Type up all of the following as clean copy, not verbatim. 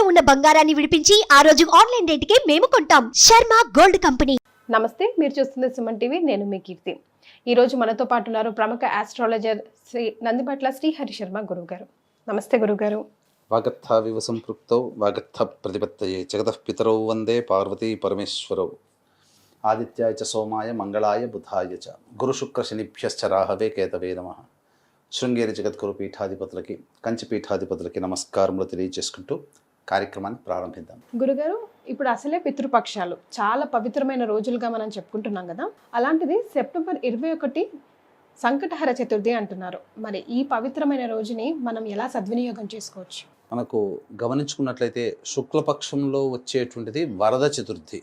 ఉన్న బంగారాన్ని విడిపించి ఆ రోజు ఆన్లైన్ రేటుకే మేము కొంటాం. Sharma gold company. నమస్తే, మీరు చూస్తుంది సుమన్ టీవీ. నేను మీ కీర్తి. ఈ రోజు మనతో పాటు ఉన్నారు ప్రముఖ ఆస్ట్రాలజర్ శ్రీ నందిపట్ల శ్రీహరి శర్మ గురువు గారు. నమస్తే గురుగారు. వాగర్థ వివ సంపృక్తౌ వాగర్థ ప్రతిపత్తయే జగతః పితరౌ వందే పార్వతీ పరమేశ్వరౌ. ఆదిత్యాయ చ సోమాయ మంగళాయ బుధాయ చ గురు శుక్ర శనిభ్యశ్చ రాహవే కేతవే నమః. శృంగేరి జగద్గురు పీఠాధిపతులకి, కంచి పీఠాధిపతులకి నమస్కారములు తెలియజేసుకుంటూ కార్యక్రమాన్ని ప్రారంభిద్దాం. గురుగారు, ఇప్పుడు అసలే పితృపక్షాలు చాలా పవిత్రమైన రోజులుగా మనం చెప్పుకుంటున్నాం కదా. అలాంటిది సెప్టెంబర్ 21 సంకటహర చతుర్థి అంటున్నారు. మరి ఈ పవిత్రమైన రోజుని మనం ఎలా సద్వినియోగం చేసుకోవచ్చు? మనకు గమనించుకున్నట్లయితే శుక్లపక్షంలో వచ్చేటువంటిది వరద చతుర్థి,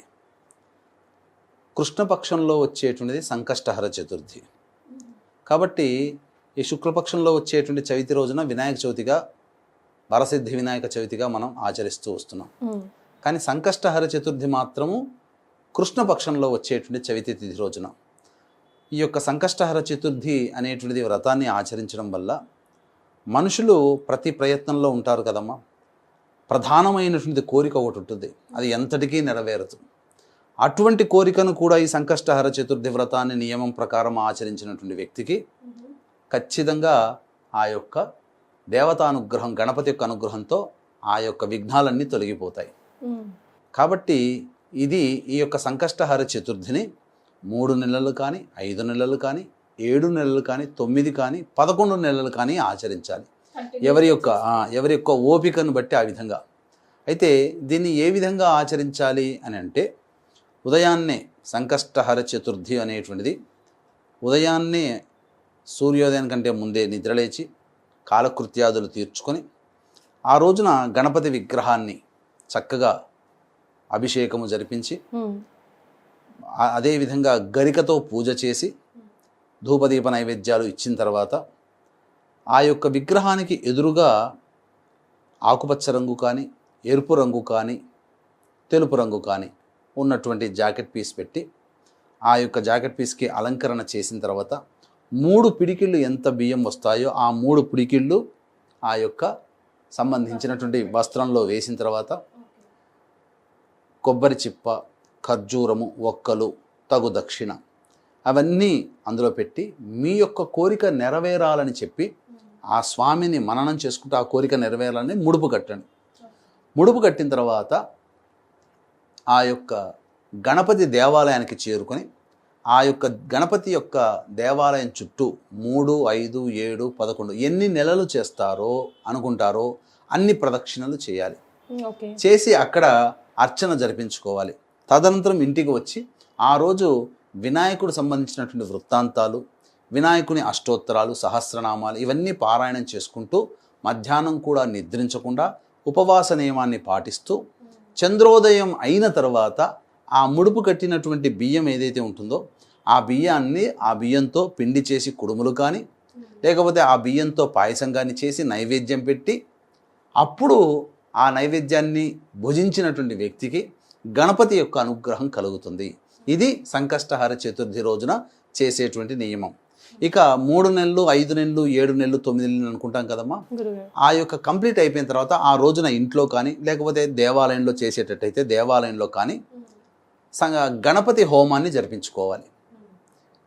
కృష్ణపక్షంలో వచ్చేటువంటిది సంకష్టహర చతుర్థి. కాబట్టి ఈ శుక్లపక్షంలో వచ్చేటువంటి చవితి రోజున వినాయక చవితిగా, వరసిద్ధి వినాయక చవితిగా మనం ఆచరిస్తూ వస్తున్నాం. కానీ సంకష్టహర చతుర్థి మాత్రము కృష్ణపక్షంలో వచ్చేటువంటి చవితి తిథి రోజున. ఈ యొక్క సంకష్టహర చతుర్థి అనేటువంటిది వ్రతాన్ని ఆచరించడం వల్ల మనుషులు ప్రతి ప్రయత్నంలో ఉంటారు కదమ్మా. ప్రధానమైనటువంటి కోరిక ఒకటి ఉంటుంది, అది ఎంతటికీ నెరవేరదు. అటువంటి కోరికను కూడా ఈ సంకష్టహర చతుర్థి వ్రతాన్ని నియమం ప్రకారం ఆచరించినటువంటి వ్యక్తికి ఖచ్చితంగా ఆ యొక్క దేవతానుగ్రహం, గణపతి యొక్క అనుగ్రహంతో ఆ యొక్క విఘ్నాలన్నీ తొలగిపోతాయి. కాబట్టి ఈ యొక్క సంకష్టహర చతుర్థిని 3 నెలలు కానీ, 5 నెలలు కానీ, 7 నెలలు కానీ, 9 కానీ, 11 నెలలు కానీ ఆచరించాలి. ఎవరి యొక్క ఓపికను బట్టి ఆ విధంగా. అయితే దీన్ని ఏ విధంగా ఆచరించాలి అని అంటే, ఉదయాన్నే సంకష్టహర చతుర్థి అనేటువంటిది ఉదయాన్నే సూర్యోదయం కంటే ముందే నిద్రలేచి కాలకృత్యాదులు తీర్చుకొని ఆ రోజున గణపతి విగ్రహాన్ని చక్కగా అభిషేకము జరిపించి, అదేవిధంగా గరికతో పూజ చేసి ధూపదీప నైవేద్యాలు ఇచ్చిన తర్వాత ఆ యొక్క విగ్రహానికి ఎదురుగా ఆకుపచ్చ రంగు కానీ, ఎరుపు రంగు కానీ, తెలుపు రంగు కానీ ఉన్నటువంటి జాకెట్ పీస్ పెట్టి ఆ యొక్క జాకెట్ పీస్కి అలంకరణ చేసిన తర్వాత 3 పిడికిళ్ళు ఎంత బియ్యం వస్తాయో ఆ 3 పిడికిళ్ళు ఆ యొక్క సంబంధించినటువంటి వస్త్రంలో వేసిన తర్వాత కొబ్బరి చిప్ప, ఖర్జూరము, ఒక్కలు, తగు దక్షిణ అవన్నీ అందులో పెట్టి మీ యొక్క కోరిక నెరవేరాలని చెప్పి ఆ స్వామిని మననం చేసుకుంటూ ఆ కోరిక నెరవేరాలని ముడుపు కట్టండి. ముడుపు కట్టిన తర్వాత ఆ యొక్క గణపతి దేవాలయానికి చేరుకొని ఆ యొక్క గణపతి యొక్క దేవాలయం చుట్టూ 3, 5, 7, 11 ఎన్ని నెలలు చేస్తారో అనుకుంటారో అన్ని ప్రదక్షిణలు చేయాలి. చేసి అక్కడ అర్చన జరిపించుకోవాలి. తదనంతరం ఇంటికి వచ్చి ఆ రోజు వినాయకుడు సంబంధించినటువంటి వృత్తాంతాలు, వినాయకుని అష్టోత్తరాలు, సహస్రనామాలు ఇవన్నీ పారాయణం చేసుకుంటూ మధ్యాహ్నం కూడా నిద్రించకుండా ఉపవాస నియమాన్ని పాటిస్తూ చంద్రోదయం అయిన తర్వాత ఆ ముడుపు కట్టినటువంటి బియ్యం ఏదైతే ఉంటుందో ఆ బియ్యంతో పిండి చేసి కుడుములు కానీ, లేకపోతే ఆ బియ్యంతో పాయసం కానీ చేసి నైవేద్యం పెట్టి అప్పుడు ఆ నైవేద్యాన్ని భుజించినటువంటి వ్యక్తికి గణపతి యొక్క అనుగ్రహం కలుగుతుంది. ఇది సంకష్టహర చతుర్థి రోజున చేసేటువంటి నియమం. ఇక 3 నెలలు, 5 నెలలు, 7 నెలలు, 9 నెలలు అనుకుంటాం కదమ్మా. ఆ యొక్క కంప్లీట్ అయిపోయిన తర్వాత ఆ రోజున ఇంట్లో కానీ, లేకపోతే దేవాలయంలో చేసేటట్టయితే దేవాలయంలో కానీ గణపతి హోమాన్ని జరిపించుకోవాలి.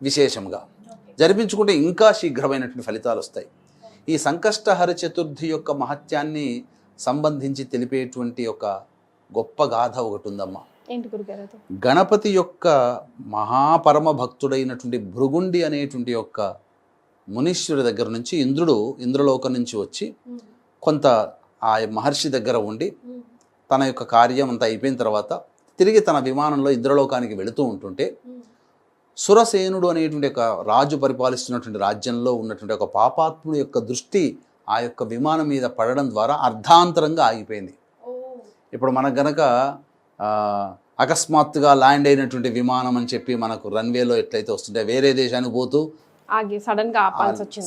విశేషంగా జరిపించుకుంటే ఇంకా శీఘ్రమైనటువంటి ఫలితాలు వస్తాయి. ఈ సంకష్టహర చతుర్థి యొక్క మహత్యాన్ని సంబంధించి తెలిపేటువంటి ఒక గొప్ప గాథ ఒకటి ఉందమ్మా. గణపతి యొక్క మహాపరమ భక్తుడైనటువంటి భృగుండి అనేటువంటి యొక్క మునీశ్వరుడి దగ్గర నుంచి ఇంద్రలోకం నుంచి వచ్చి కొంత ఆ మహర్షి దగ్గర ఉండి తన యొక్క కార్యం అంతా అయిపోయిన తర్వాత తిరిగి తన విమానంలో ఇంద్రలోకానికి వెళుతూ ఉంటుంటే సురసేనుడు అనేటువంటి ఒక రాజు పరిపాలిస్తున్నటువంటి రాజ్యంలో ఉన్నటువంటి ఒక పాపాత్ముడి యొక్క దృష్టి ఆ యొక్క విమానం మీద పడడం ద్వారా అర్ధాంతరంగా ఆగిపోయింది. ఇప్పుడు మనకు గనక అకస్మాత్తుగా ల్యాండ్ అయినటువంటి విమానం అని చెప్పి మనకు రన్వేలో ఎట్లయితే వస్తుంటే వేరే దేశానికి పోతూ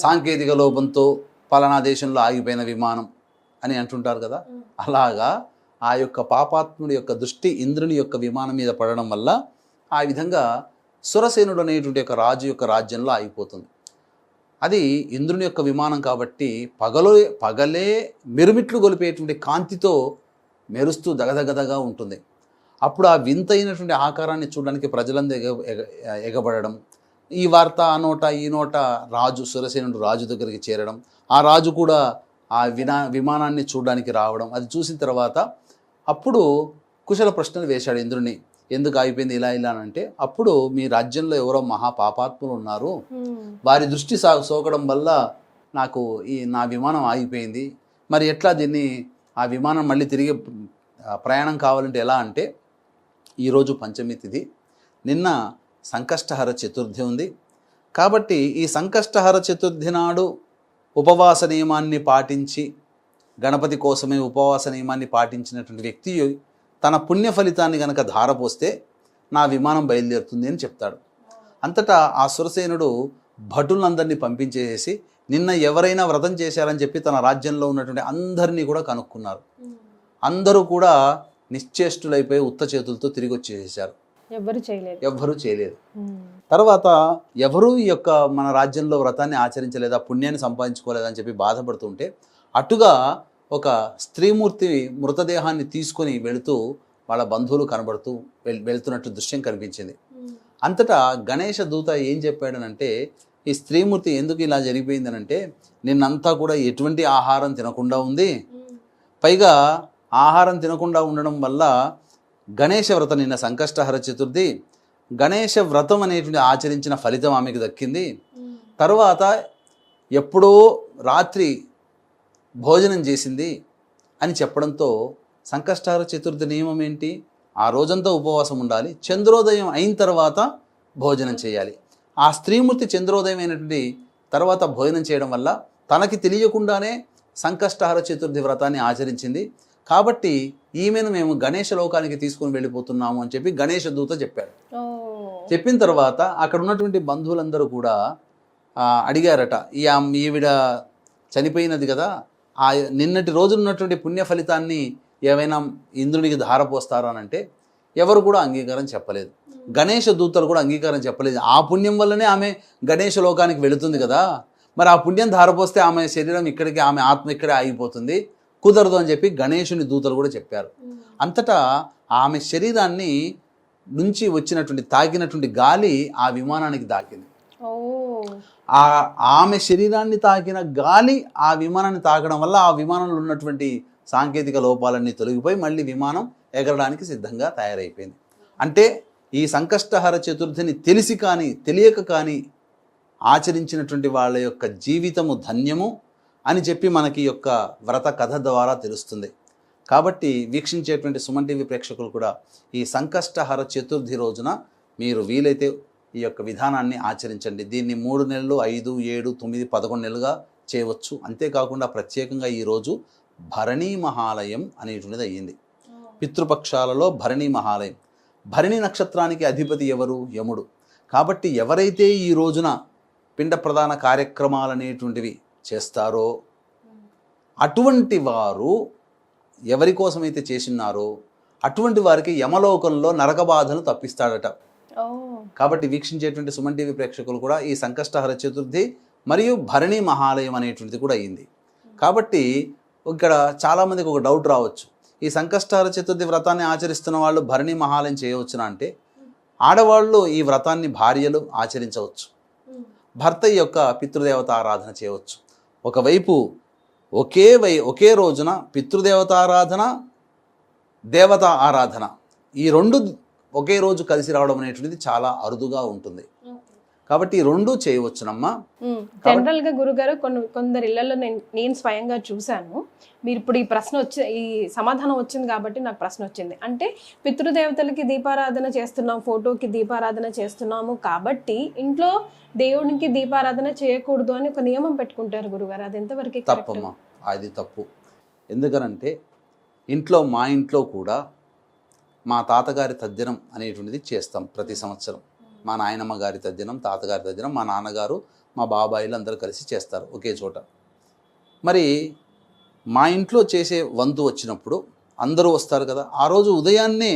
సాంకేతిక లోపంతో పలానా దేశంలో ఆగిపోయిన విమానం అని అంటుంటారు కదా. అలాగా ఆ యొక్క పాపాత్ముడి యొక్క దృష్టి ఇంద్రుని యొక్క విమానం మీద పడడం వల్ల ఆ విధంగా సురసేనుడు అనేటువంటి ఒక రాజు యొక్క రాజ్యంలో ఆగిపోతుంది. అది ఇంద్రుని యొక్క విమానం కాబట్టి పగలే మిరుమిట్లు గొలిపేటువంటి కాంతితో మెరుస్తూ దగదగదగా ఉంటుంది. అప్పుడు ఆ వింతైనటువంటి ఆకారాన్ని చూడడానికి ప్రజలందరూ ఎగబడడం, ఈ వార్త ఆ నోట ఈ నోట రాజు సురసేనుడు రాజు దగ్గరికి చేరడం, ఆ రాజు కూడా ఆ విమానాన్ని చూడడానికి రావడం, అది చూసిన తర్వాత అప్పుడు కుశల ప్రశ్నలు వేశాడు ఇంద్రుని. ఎందుకు ఆగిపోయింది ఇలా ఇలా అని అంటే, అప్పుడు మీ రాజ్యంలో ఎవరో మహాపాపాత్ములు ఉన్నారు, వారి దృష్టి సోకడం వల్ల నాకు నా విమానం ఆగిపోయింది. మరి ఎట్లా దీన్ని ఆ విమానం మళ్ళీ తిరిగి ప్రయాణం కావాలంటే ఎలా అంటే, ఈరోజు పంచమి తిథి, నిన్న సంకష్టహర చతుర్థి ఉంది. కాబట్టి ఈ సంకష్టహర చతుర్థి నాడు ఉపవాస నియమాన్ని పాటించి, గణపతి కోసమే ఉపవాస నియమాన్ని పాటించినటువంటి వ్యక్తి తన పుణ్య ఫలితాన్ని గనక ధారపోస్తే నా విమానం బయలుదేరుతుంది అని చెప్తాడు. అంతటా ఆ సురసేనుడు భటులందరినీ పంపించేసి నిన్న ఎవరైనా వ్రతం చేశారని చెప్పి తన రాజ్యంలో ఉన్నటువంటి అందరినీ కూడా కనుక్కున్నారు. అందరూ కూడా నిశ్చేష్టులైపోయి ఉత్త చేతులతో తిరిగి వచ్చేసారు. ఎవ్వరూ చేయలేదు. తర్వాత ఎవరూ ఈ యొక్క మన రాజ్యంలో వ్రతాన్ని ఆచరించలేదా, పుణ్యాన్ని సంపాదించుకోలేదా అని చెప్పి బాధపడుతుంటే అటుగా ఒక స్త్రీమూర్తి మృతదేహాన్ని తీసుకొని వెళుతూ వాళ్ళ బంధువులు కనబడుతూ వెళ్తున్నట్టు దృశ్యం కనిపించింది. అంతటా గణేష దూత ఏం చెప్పాడనంటే, ఈ స్త్రీమూర్తి ఎందుకు ఇలా జరిగిపోయిందనంటే, నిన్నంతా కూడా ఎటువంటి ఆహారం తినకుండా ఉంది, పైగా ఆహారం తినకుండా ఉండడం వల్ల గణేష వ్రతం, నిన్న సంకష్టహర చతుర్థి, గణేష వ్రతం అనేటువంటి ఆచరించిన ఫలితం ఆమెకు దక్కింది. తర్వాత ఎప్పుడో రాత్రి భోజనం చేసింది అని చెప్పడంతో, సంకష్టహర చతుర్థి నియమం ఏంటి, ఆ రోజంతా ఉపవాసం ఉండాలి, చంద్రోదయం అయిన తర్వాత భోజనం చేయాలి. ఆ స్త్రీమూర్తి చంద్రోదయం అయినటువంటి తర్వాత భోజనం చేయడం వల్ల తనకి తెలియకుండానే సంకష్టహర చతుర్థి వ్రతాన్ని ఆచరించింది. కాబట్టి ఈమెను మేము గణేష లోకానికి తీసుకుని వెళ్ళిపోతున్నాము అని చెప్పి గణేష దూత చెప్పాడు. చెప్పిన తర్వాత అక్కడ ఉన్నటువంటి బంధువులందరూ కూడా అడిగారట, ఈవిడ చనిపోయినది కదా, ఆ నిన్నటి రోజు ఉన్నటువంటి పుణ్య ఫలితాన్ని ఏమైనా ఇంద్రునికి ధారపోస్తారా అని అంటే ఎవరు కూడా అంగీకారం చెప్పలేదు. గణేష దూతలు కూడా అంగీకారం చెప్పలేదు. ఆ పుణ్యం వల్లనే ఆమె గణేష లోకానికి వెళుతుంది కదా, మరి ఆ పుణ్యం ధారపోస్తే ఆమె శరీరం ఇక్కడికి, ఆమె ఆత్మ ఇక్కడే ఆగిపోతుంది, కుదరదు అని చెప్పి గణేషుని దూతలు కూడా చెప్పారు. అంతటా ఆమె శరీరాన్ని నుంచి వచ్చినటువంటి తాకినటువంటి గాలి ఆ విమానానికి తాకింది. ఆమె శరీరాన్ని తాకిన గాలి ఆ విమానాన్ని తాకడం వల్ల ఆ విమానంలో ఉన్నటువంటి సాంకేతిక లోపాలన్నీ తొలగిపోయి మళ్ళీ విమానం ఎగరడానికి సిద్ధంగా తయారైపోయింది. అంటే ఈ సంకష్టహర చతుర్థిని తెలిసి కానీ తెలియక కానీ ఆచరించినటువంటి వాళ్ళ యొక్క జీవితము ధన్యము అని చెప్పి మనకి యొక్క వ్రత కథ ద్వారా తెలుస్తుంది. కాబట్టి వీక్షించేటువంటి సుమన్ టీవీ ప్రేక్షకులు కూడా ఈ సంకష్టహర చతుర్థి రోజున మీరు వీలైతే ఈ యొక్క విధానాన్ని ఆచరించండి. దీన్ని 3 నెలలు, 5, 7, 9, 11 నెలలుగా చేయవచ్చు. అంతేకాకుండా ప్రత్యేకంగా ఈరోజు భరణీ మహాలయం అనేటువంటిది అయ్యింది. పితృపక్షాలలో భరణీ మహాలయం. భరణి నక్షత్రానికి అధిపతి ఎవరు? యముడు. కాబట్టి ఎవరైతే ఈ రోజున పిండ ప్రధాన కార్యక్రమాలు అనేటువంటివి చేస్తారో అటువంటి వారు, ఎవరి కోసమైతే చేసినారో అటువంటి వారికి యమలోకంలో నరక బాధను తప్పిస్తాడట. కాబట్టి వీక్షించేటువంటి సుమన్ టీవీ ప్రేక్షకులు కూడా ఈ సంకష్టహర చతుర్థి మరియు భరణీ మహాలయం అనేటువంటిది కూడా అయింది. కాబట్టి ఇక్కడ చాలామందికి ఒక డౌట్ రావచ్చు, ఈ సంకష్టహర చతుర్థి వ్రతాన్ని ఆచరిస్తున్న వాళ్ళు భరణీ మహాలయం చేయవచ్చునా అంటే, ఆడవాళ్ళు ఈ వ్రతాన్ని భార్యలు ఆచరించవచ్చు, భర్త యొక్క పితృదేవత ఆరాధన చేయవచ్చు. ఒకవైపు ఒకే రోజున పితృదేవతారాధన, దేవతా ఆరాధన, ఈ రెండు ఒకే రోజు కలిసి రావడం అనేటువంటిది చాలా అరుదుగా ఉంటుంది. కాబట్టి ఈ రెండు చేయవచ్చునమ్మా. జనరల్ గా గురుగారు కొందరు ఇళ్లలో నేను స్వయంగా చూశాను. మీరు ఇప్పుడు ఈ సమాధానం వచ్చింది కాబట్టి నాకు ప్రశ్న వచ్చింది. అంటే పితృదేవతలకి దీపారాధన చేస్తున్నాం, ఫోటోకి దీపారాధన చేస్తున్నాము కాబట్టి ఇంట్లో దేవునికి దీపారాధన చేయకూడదు అని ఒక నియమం పెట్టుకుంటారు గురుగారు. అది ఎంతవరకు తప్పమ్మా? అది తప్పు. ఎందుకనంటే మా ఇంట్లో కూడా మా తాతగారి తద్దినం అనేటువంటిది చేస్తాం ప్రతి సంవత్సరం. మా నాయనమ్మ గారి తద్దినం, తాతగారి తద్దినం, మా నాన్నగారు, మా బాబాయిలు అందరూ కలిసి చేస్తారు ఒకే చోట. మరి మా ఇంట్లో చేసే వంతు వచ్చినప్పుడు అందరూ వస్తారు కదా, ఆ రోజు ఉదయాన్నే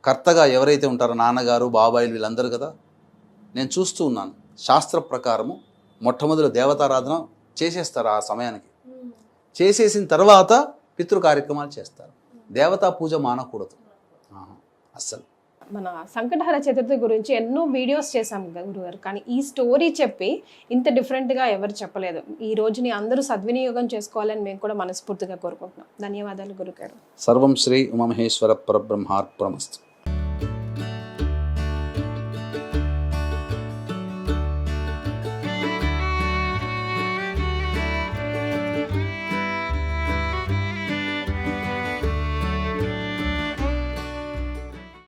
కర్తగా ఎవరైతే ఉంటారో నాన్నగారు, బాబాయిలు వీళ్ళందరూ కదా, నేను చూస్తూ ఉన్నాను. శాస్త్ర ప్రకారము మొట్టమొదటి దేవతారాధన చేసేస్తారు ఆ సమయానికి. చేసేసిన తర్వాత పితృ కార్యక్రమాలు చేస్తారు. దేవతా పూజ మానకూడదు. అస్సలు. మన సంకటహర చతుర్థి గురించి ఎన్నో వీడియోస్ చేశాం గురుగారు, కానీ ఈ స్టోరీ చెప్పి ఇంత డిఫరెంట్గా ఎవరు చెప్పలేదు. ఈ రోజుని అందరూ సద్వినియోగం చేసుకోవాలని మేము కూడా మనస్ఫూర్తిగా కోరుకుంటున్నాం. ధన్యవాదాలు గురుగారు. సర్వం శ్రీ ఉమామహేశ్వర పరబ్రహ్మార్పణమస్తు.